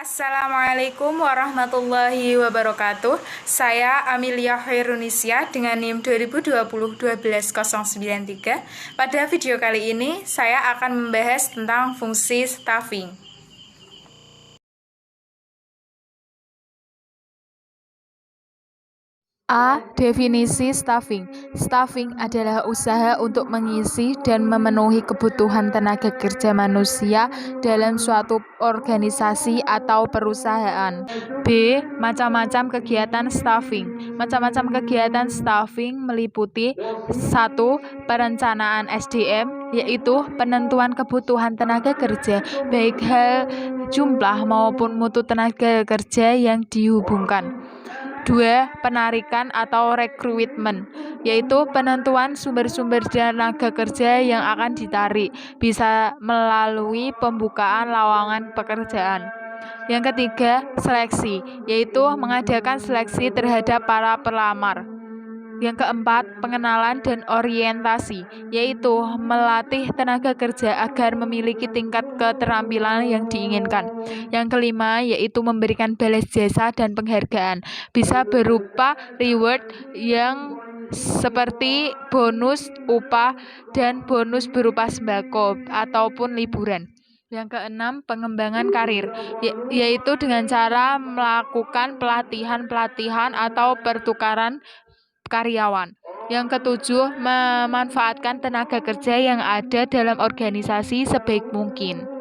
Assalamualaikum warahmatullahi wabarakatuh. Saya Amelia Khairunisia dengan NIM 2020-12093. Pada video kali ini saya akan membahas tentang fungsi staffing. A. Definisi staffing. Staffing adalah usaha untuk mengisi dan memenuhi kebutuhan tenaga kerja manusia dalam suatu organisasi atau perusahaan. B. Macam-macam kegiatan staffing. Macam-macam kegiatan staffing meliputi 1. Perencanaan SDM, yaitu penentuan kebutuhan tenaga kerja, baik hal jumlah maupun mutu tenaga kerja yang dihubungkan. 2. Penarikan atau rekrutmen, yaitu penentuan sumber-sumber tenaga kerja yang akan ditarik, bisa melalui pembukaan lowongan pekerjaan. Yang ketiga, seleksi, yaitu mengadakan seleksi terhadap para pelamar. Yang keempat, pengenalan dan orientasi, yaitu melatih tenaga kerja agar memiliki tingkat keterampilan yang diinginkan. Yang kelima, yaitu memberikan balas jasa dan penghargaan, bisa berupa reward yang seperti bonus, upah, dan bonus berupa sembako ataupun liburan. Yang keenam, pengembangan karir, yaitu dengan cara melakukan pelatihan atau pertukaran karyawan. Yang ketujuh, memanfaatkan tenaga kerja yang ada dalam organisasi sebaik mungkin.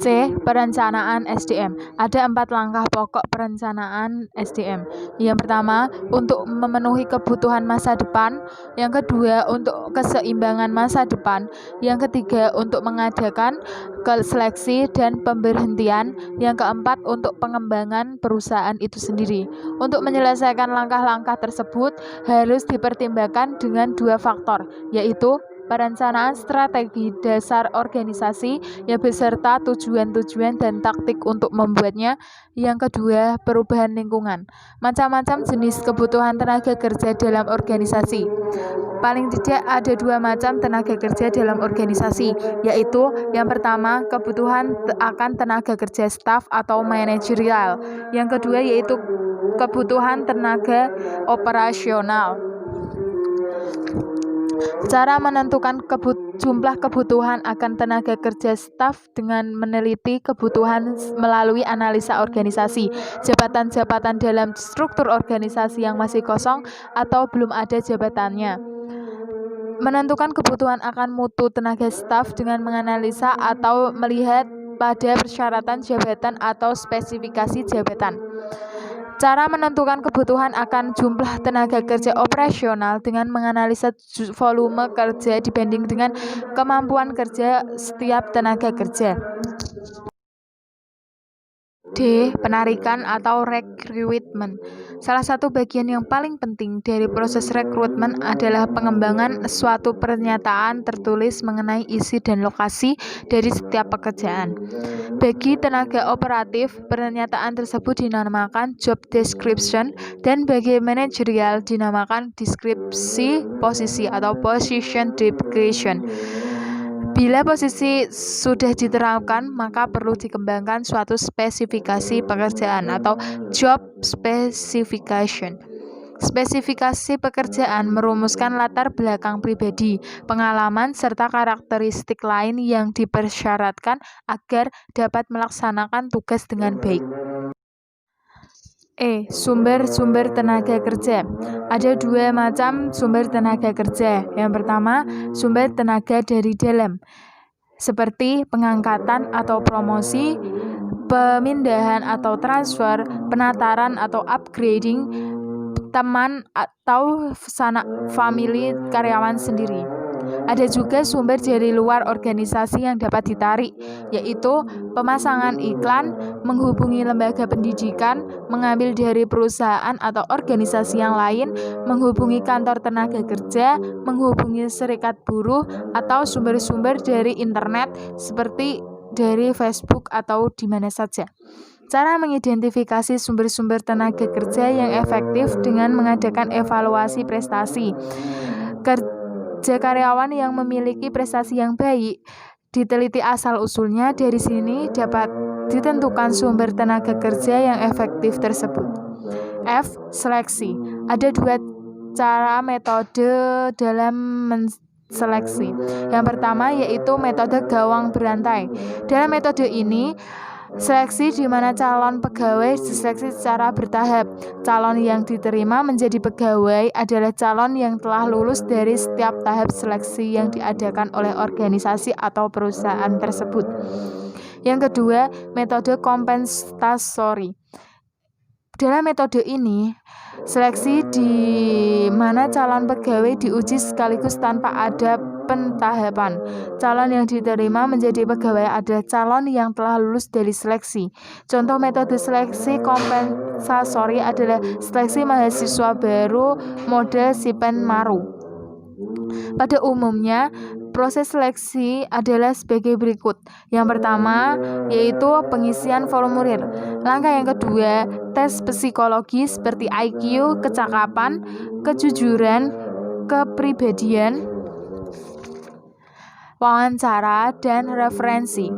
C. Perencanaan SDM. Ada 4 langkah pokok perencanaan SDM. Yang pertama, untuk memenuhi kebutuhan masa depan. Yang kedua, untuk keseimbangan masa depan. Yang ketiga, untuk mengadakan seleksi dan pemberhentian. Yang keempat, untuk pengembangan perusahaan itu sendiri. Untuk menyelesaikan langkah-langkah tersebut harus dipertimbangkan dengan 2 faktor, yaitu perencanaan strategi dasar organisasi yang beserta tujuan-tujuan dan taktik untuk membuatnya. Yang kedua, perubahan lingkungan. Macam-macam jenis kebutuhan tenaga kerja dalam organisasi. Paling tidak ada 2 macam tenaga kerja dalam organisasi, yaitu yang pertama, kebutuhan akan tenaga kerja staf atau manajerial. Yang kedua yaitu kebutuhan tenaga operasional. Cara menentukan jumlah kebutuhan akan tenaga kerja staf dengan meneliti kebutuhan melalui analisa organisasi, jabatan-jabatan dalam struktur organisasi yang masih kosong atau belum ada jabatannya. Menentukan kebutuhan akan mutu tenaga staf dengan menganalisa atau melihat pada persyaratan jabatan atau spesifikasi jabatan. Cara menentukan kebutuhan akan jumlah tenaga kerja operasional dengan menganalisa volume kerja dibanding dengan kemampuan kerja setiap tenaga kerja. D. Penarikan atau rekrutmen. Salah satu bagian yang paling penting dari proses rekrutmen adalah pengembangan suatu pernyataan tertulis mengenai isi dan lokasi dari setiap pekerjaan. Bagi tenaga operatif, pernyataan tersebut dinamakan job description, dan bagi manajerial dinamakan deskripsi posisi atau position description. Bila posisi sudah diterapkan, maka perlu dikembangkan suatu spesifikasi pekerjaan atau job specification. Spesifikasi pekerjaan merumuskan latar belakang pribadi, pengalaman, serta karakteristik lain yang dipersyaratkan agar dapat melaksanakan tugas dengan baik. E. Sumber-sumber tenaga kerja. Ada 2 macam sumber tenaga kerja. Yang pertama, sumber tenaga dari dalam, seperti pengangkatan atau promosi, pemindahan atau transfer, penataran atau upgrading, teman atau sanak famili karyawan sendiri. Ada juga sumber dari luar organisasi yang dapat ditarik, yaitu pemasangan iklan, menghubungi lembaga pendidikan, mengambil dari perusahaan atau organisasi yang lain, menghubungi kantor tenaga kerja, menghubungi serikat buruh, atau sumber-sumber dari internet seperti dari Facebook atau di mana saja. Cara mengidentifikasi sumber-sumber tenaga kerja yang efektif dengan mengadakan evaluasi prestasi. Kerja karyawan yang memiliki prestasi yang baik diteliti asal-usulnya. Dari sini dapat ditentukan sumber tenaga kerja yang efektif tersebut. F. Seleksi. Ada dua cara metode dalam menseleksi. Yang pertama yaitu metode gawang berantai. Dalam metode ini, seleksi di mana calon pegawai diseleksi secara bertahap. Calon yang diterima menjadi pegawai adalah calon yang telah lulus dari setiap tahap seleksi yang diadakan oleh organisasi atau perusahaan tersebut. Yang kedua, metode kompensasori. Dalam metode ini, seleksi di mana calon pegawai diuji sekaligus tanpa ada pentahapan. Calon yang diterima menjadi pegawai adalah calon yang telah lulus dari seleksi. Contoh metode seleksi kompensasori adalah seleksi mahasiswa baru model Sipen Maru. Pada umumnya, proses seleksi adalah sebagai berikut. Yang pertama yaitu pengisian formulir. Langkah yang kedua, tes psikologi seperti IQ, kecakapan, kejujuran, kepribadian, wawancara, dan referensi.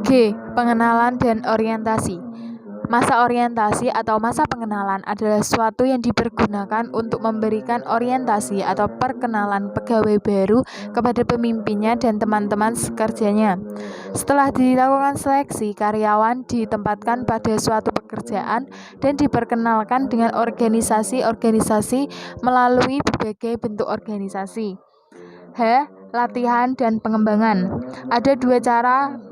G. Pengenalan dan orientasi. Masa orientasi atau masa pengenalan adalah suatu yang dipergunakan untuk memberikan orientasi atau perkenalan pegawai baru kepada pemimpinnya dan teman-teman sekerjanya. Setelah dilakukan seleksi, karyawan ditempatkan pada suatu pekerjaan dan diperkenalkan dengan organisasi-organisasi melalui berbagai bentuk organisasi. H. Latihan dan pengembangan. Ada dua cara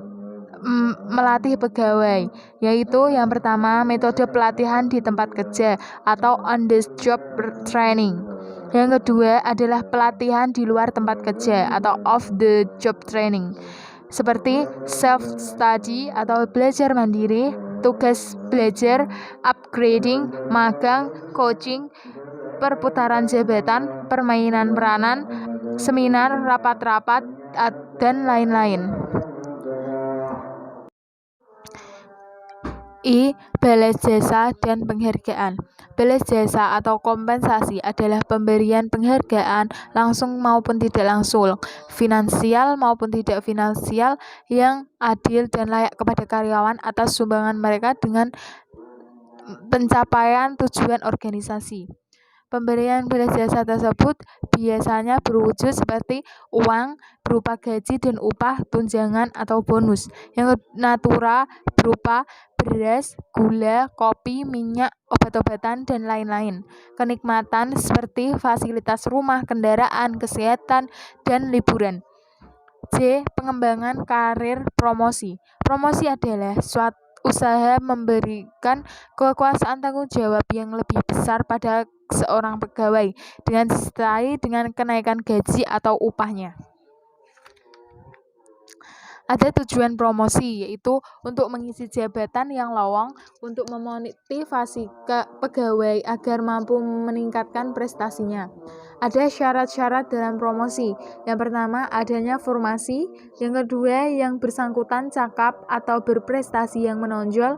melatih pegawai, yaitu yang pertama metode pelatihan di tempat kerja atau on the job training. Yang kedua adalah pelatihan di luar tempat kerja atau off the job training, seperti self study atau belajar mandiri, tugas belajar, upgrading, magang, coaching, perputaran jabatan, permainan peranan, seminar, rapat-rapat, dan lain-lain. I. Balas jasa dan penghargaan. Balas jasa atau kompensasi adalah pemberian penghargaan langsung maupun tidak langsung, finansial maupun tidak finansial, yang adil dan layak kepada karyawan atas sumbangan mereka dengan pencapaian tujuan organisasi. Pemberian balas jasa tersebut biasanya berwujud seperti uang berupa gaji dan upah, tunjangan atau bonus. Yang natura berupa beras, gula, kopi, minyak, obat-obatan, dan lain-lain. Kenikmatan seperti fasilitas rumah, kendaraan, kesehatan, dan liburan. J. Pengembangan karir promosi. Promosi adalah suatu usaha memberikan kekuasaan tanggung jawab yang lebih besar pada seorang pegawai dengan disertai dengan kenaikan gaji atau upahnya. Ada tujuan promosi, yaitu untuk mengisi jabatan yang lowong, untuk memotivasi pegawai agar mampu meningkatkan prestasinya. Ada syarat-syarat dalam promosi. Yang pertama, adanya formasi. Yang kedua, yang bersangkutan cakap atau berprestasi yang menonjol.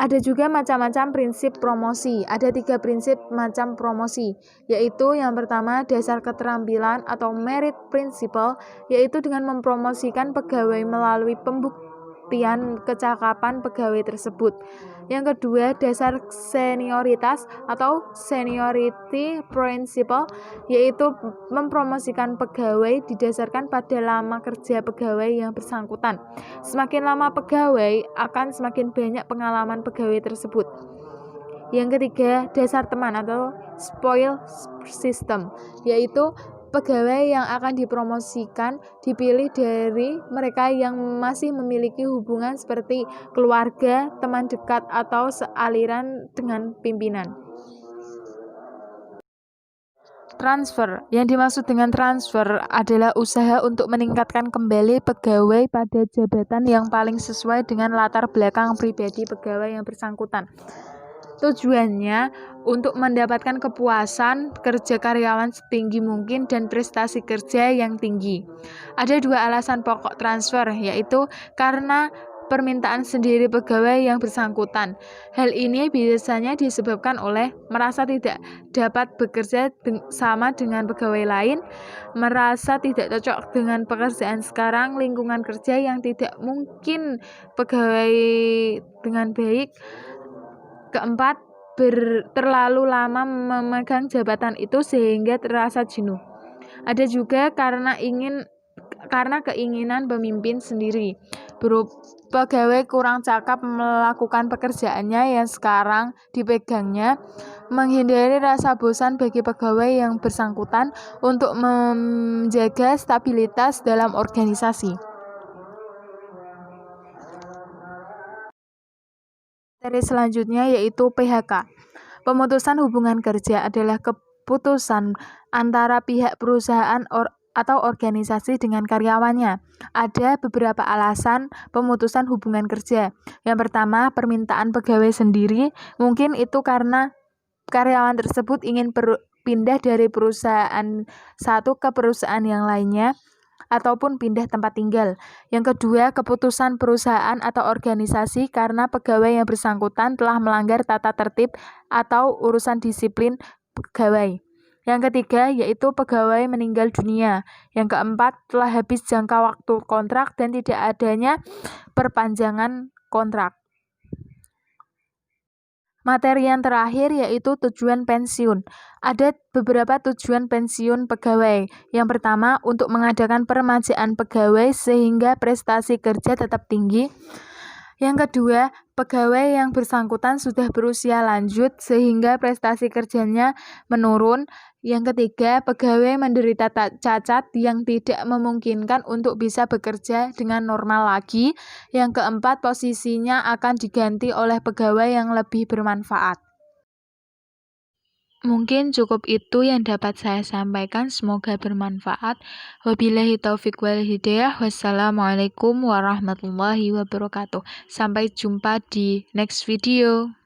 Ada juga macam-macam prinsip promosi. Ada 3 prinsip macam promosi, yaitu yang pertama dasar keterampilan atau merit principle, yaitu dengan mempromosikan pegawai melalui pembuktian kecakapan pegawai tersebut. Yang kedua dasar senioritas atau seniority principle, yaitu mempromosikan pegawai didasarkan pada lama kerja pegawai yang bersangkutan. Semakin lama pegawai, akan semakin banyak pengalaman pegawai tersebut. Yang ketiga, dasar teman atau spoil system, yaitu pegawai yang akan dipromosikan dipilih dari mereka yang masih memiliki hubungan seperti keluarga, teman dekat, atau sealiran dengan pimpinan. Transfer. Yang dimaksud dengan transfer adalah usaha untuk meningkatkan kembali pegawai pada jabatan yang paling sesuai dengan latar belakang pribadi pegawai yang bersangkutan. Tujuannya untuk mendapatkan kepuasan kerja karyawan setinggi mungkin dan prestasi kerja yang tinggi. Ada 2 alasan pokok transfer, yaitu karena permintaan sendiri pegawai yang bersangkutan. Hal ini biasanya disebabkan oleh merasa tidak dapat bekerja sama dengan pegawai lain, merasa tidak cocok dengan pekerjaan sekarang, lingkungan kerja yang tidak mungkin pegawai dengan baik. Keempat, terlalu lama memegang jabatan itu sehingga terasa jenuh. Ada juga karena keinginan pemimpin sendiri. Pegawai kurang cakap melakukan pekerjaannya yang sekarang dipegangnya, menghindari rasa bosan bagi pegawai yang bersangkutan untuk menjaga stabilitas dalam organisasi. Materi selanjutnya yaitu PHK. Pemutusan hubungan kerja adalah keputusan antara pihak perusahaan atau organisasi dengan karyawannya. Ada beberapa alasan pemutusan hubungan kerja. Yang pertama, permintaan pegawai sendiri. Mungkin itu karena karyawan tersebut ingin pindah dari perusahaan satu ke perusahaan yang lainnya, ataupun pindah tempat tinggal. Yang kedua, keputusan perusahaan atau organisasi karena pegawai yang bersangkutan telah melanggar tata tertib atau urusan disiplin pegawai. Yang ketiga, yaitu pegawai meninggal dunia. Yang keempat, telah habis jangka waktu kontrak dan tidak adanya perpanjangan kontrak. Materi yang terakhir yaitu tujuan pensiun. Ada beberapa tujuan pensiun pegawai. Yang pertama, untuk mengadakan peremajaan pegawai sehingga prestasi kerja tetap tinggi. Yang kedua, pegawai yang bersangkutan sudah berusia lanjut sehingga prestasi kerjanya menurun. Yang ketiga, pegawai menderita cacat yang tidak memungkinkan untuk bisa bekerja dengan normal lagi. Yang keempat, posisinya akan diganti oleh pegawai yang lebih bermanfaat. Mungkin cukup itu yang dapat saya sampaikan, semoga bermanfaat. Wabillahi taufiq wal hidayah. Wassalamualaikum warahmatullahi wabarakatuh. Sampai jumpa di next video.